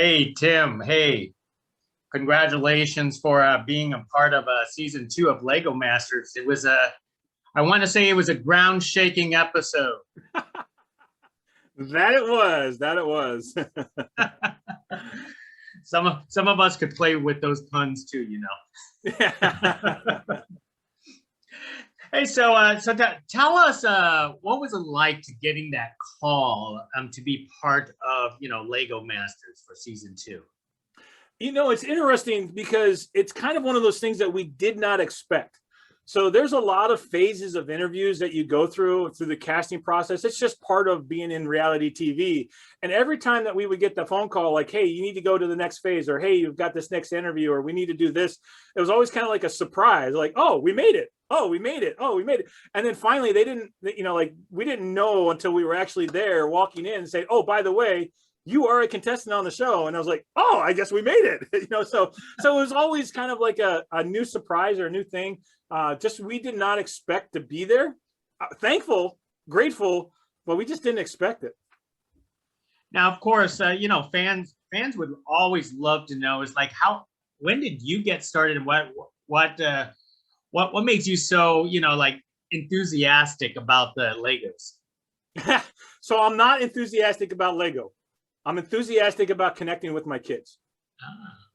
Hey, Tim. Hey, congratulations for being a part of season 2 of Lego Masters. I want to say it was a ground shaking episode. That it was. That it was. Some of us could play with those puns too, you know. Hey, tell us what was it like to getting that call to be part of Lego Masters for season 2? It's interesting because it's kind of one of those things that we did not expect. So there's a lot of phases of interviews that you go through the casting process. It's just part of being in reality TV. And every time that we would get the phone call, like, hey, you need to go to the next phase, or hey, you've got this next interview, or we need to do this, it was always kind of like a surprise, like, oh, we made it. Oh, we made it. Oh, we made it. And then finally they didn't, we didn't know until we were actually there walking in and say, oh, by the way, you are a contestant on the show. And I was like, oh, I guess we made it. So it was always kind of like a new surprise or a new thing. Just we did not expect to be there. Thankful, grateful, but we just didn't expect it. Now, of course, fans would always love to know is like when did you get started, and what makes you so enthusiastic about the Legos? So I'm not enthusiastic about Lego. I'm enthusiastic about connecting with my kids.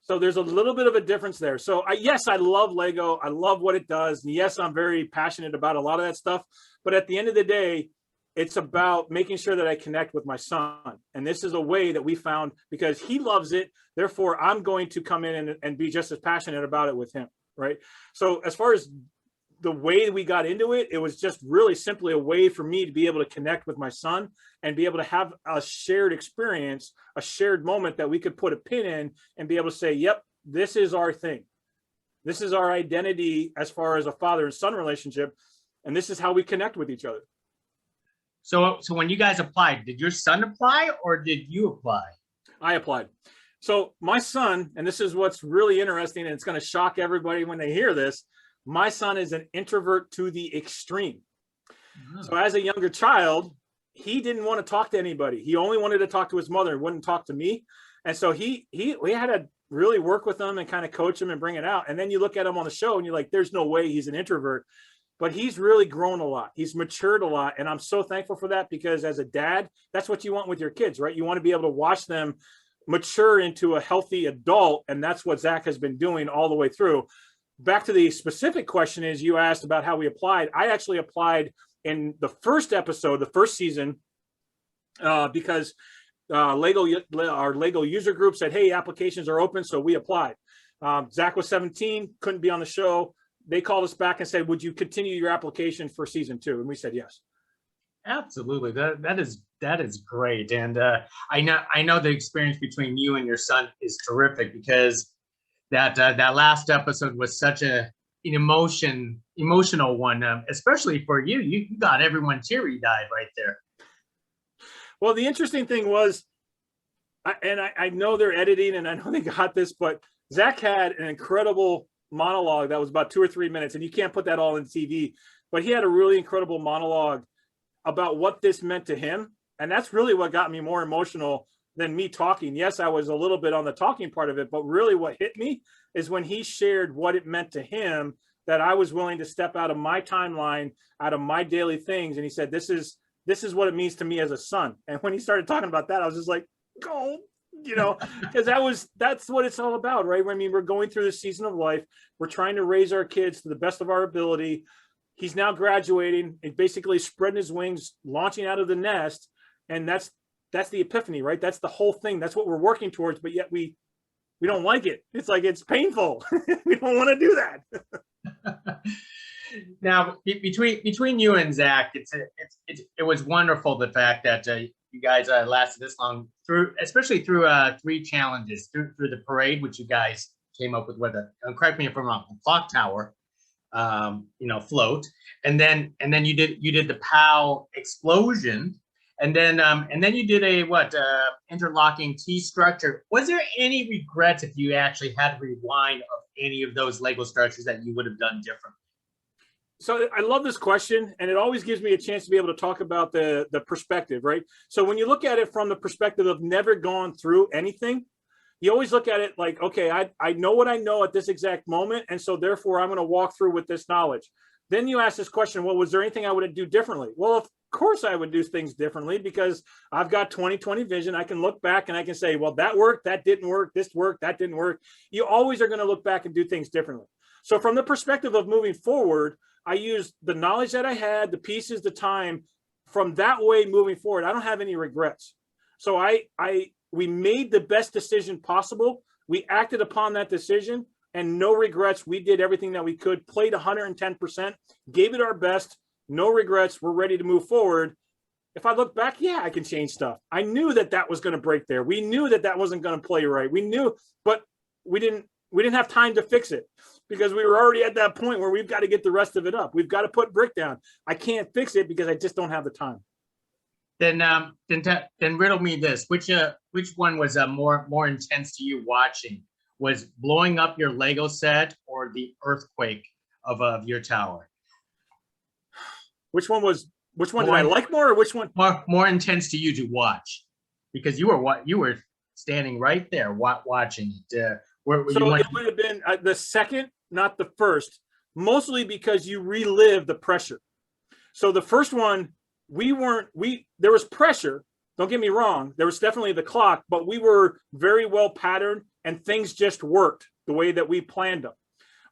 So there's a little bit of a difference there. So yes, I love Lego. I love what it does. And yes, I'm very passionate about a lot of that stuff. But at the end of the day, it's about making sure that I connect with my son. And this is a way that we found, because he loves it. Therefore, I'm going to come in and be just as passionate about it with him. Right. So as far as the way we got into it, it was just really simply a way for me to be able to connect with my son and be able to have a shared experience, a shared moment that we could put a pin in and be able to say, yep, this is our thing. This is our identity as far as a father and son relationship. And this is how we connect with each other. So when you guys applied, did your son apply or did you apply? I applied. So my son, and this is what's really interesting, and it's going to shock everybody when they hear this, my son is an introvert to the extreme. Oh. So as a younger child, he didn't want to talk to anybody. He only wanted to talk to his mother, wouldn't talk to me. And so we had to really work with him and kind of coach him and bring it out. And then you look at him on the show and you're like, there's no way he's an introvert. But he's really grown a lot. He's matured a lot. And I'm so thankful for that, because as a dad, that's what you want with your kids, right? You want to be able to watch them mature into a healthy adult. And that's what Zach has been doing all the way through. Back to the specific question is, you asked about how we applied. I actually applied in the first episode, the first season, because our Lego user group said, hey, applications are open. So we applied. Zach was 17, couldn't be on the show. They called us back and said, would you continue your application for season 2? And we said, yes. Absolutely. That is great. And I know the experience between you and your son is terrific, because that last episode was such an emotional one, especially for you. You got everyone teary-eyed right there. Well, the interesting thing was, I know they're editing and I know they got this, but Zach had an incredible monologue that was about 2 or 3 minutes, and you can't put that all in TV, but he had a really incredible monologue about what this meant to him. And that's really what got me more emotional than me talking. Yes, I was a little bit on the talking part of it, but really what hit me is when he shared what it meant to him, that I was willing to step out of my timeline, out of my daily things. And he said, this is what it means to me as a son. And when he started talking about that, I was just like, oh, because that's what it's all about, right? I mean, we're going through this season of life. We're trying to raise our kids to the best of our ability. He's now graduating and basically spreading his wings, launching out of the nest. And that's the epiphany, right? That's the whole thing. That's what we're working towards, but yet we don't like it. It's like, it's painful. We don't want to do that. Now, between you and Zach, it was wonderful, the fact that you guys lasted this long, especially through 3 challenges, through the parade, which you guys came up with correct me if I'm wrong, a clock tower, float, and then you did the POW explosion. And then you did a interlocking T structure. Was there any regrets if you actually had to rewind of any of those Lego structures that you would have done differently? So I love this question, and it always gives me a chance to be able to talk about the perspective, right? So when you look at it from the perspective of never gone through anything, you always look at it like, okay, I know what I know at this exact moment. And so therefore I'm going to walk through with this knowledge. Then you ask this question, well, was there anything I would do differently? Well, of course I would do things differently because I've got 20/20 vision. I can look back and I can say, well, that worked, that didn't work, this worked, that didn't work. You always are going to look back and do things differently. So from the perspective of moving forward, I used the knowledge that I had, the pieces, the time. From that way moving forward, I don't have any regrets. So we made the best decision possible. We acted upon that decision and no regrets. We did everything that we could, played 110%, gave it our best, no regrets. We're ready to move forward. If I look back, yeah, I can change stuff. I knew that that was going to break there. We knew that that wasn't going to play right. We knew, but we didn't have time to fix it because we were already at that point where we've got to get the rest of it up. We've got to put brick down. I can't fix it because I just don't have the time. Then riddle me this: which one was more intense to you watching? Was blowing up your Lego set or the earthquake of your tower? Which one did I like more, or which one more intense to you to watch? Because you were standing right there watching it. So it would have been the second, not the first, mostly because you relive the pressure. So the first one, there was pressure. Don't get me wrong. There was definitely the clock, but we were very well patterned and things just worked the way that we planned them.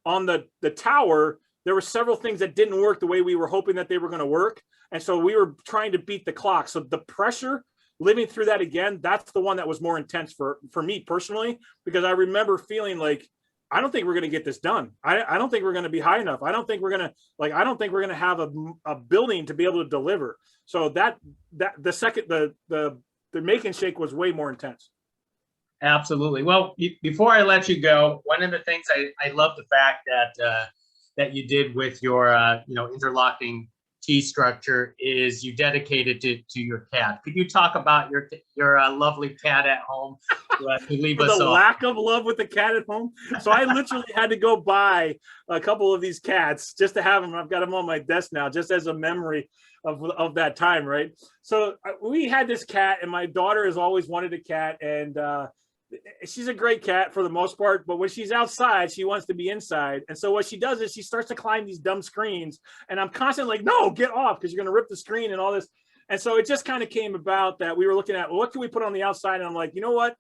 On the tower, there were several things that didn't work the way we were hoping that they were going to work. And so we were trying to beat the clock. So the pressure, living through that again, that's the one that was more intense for me personally, because I remember feeling like, I don't think we're going to get this done. I don't think we're going to be high enough. I don't think we're going to have a building to be able to deliver. So the make and shake was way more intense. Absolutely. Well, before I let you go, one of the things I love the fact that you did with your interlocking T structure is you dedicated to your cat. Could you talk about your lovely cat at home to leave us the off? lack of love with the cat at home? So I literally had to go buy a couple of these cats just to have them. I've got them on my desk now, just as a memory of that time, right? So we had this cat, and my daughter has always wanted a cat, and she's a great cat for the most part, but when she's outside, she wants to be inside. And so what she does is she starts to climb these dumb screens, and I'm constantly like, no, get off, because you're going to rip the screen and all this. And so it just kind of came about that we were looking at, well, what can we put on the outside? And I'm like, you know what?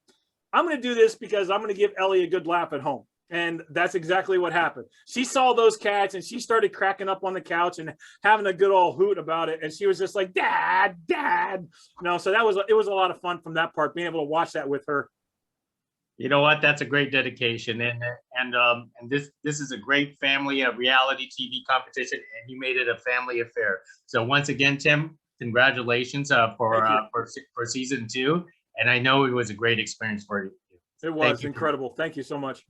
I'm going to do this because I'm going to give Ellie a good laugh at home. And that's exactly what happened. She saw those cats and she started cracking up on the couch and having a good old hoot about it. And she was just like, Dad. So it was a lot of fun from that part, being able to watch that with her. You know what? That's a great dedication, and this is a great family reality TV competition, and you made it a family affair. So once again, Tim, congratulations for season 2, and I know it was a great experience for you. It was incredible. Thank you so much.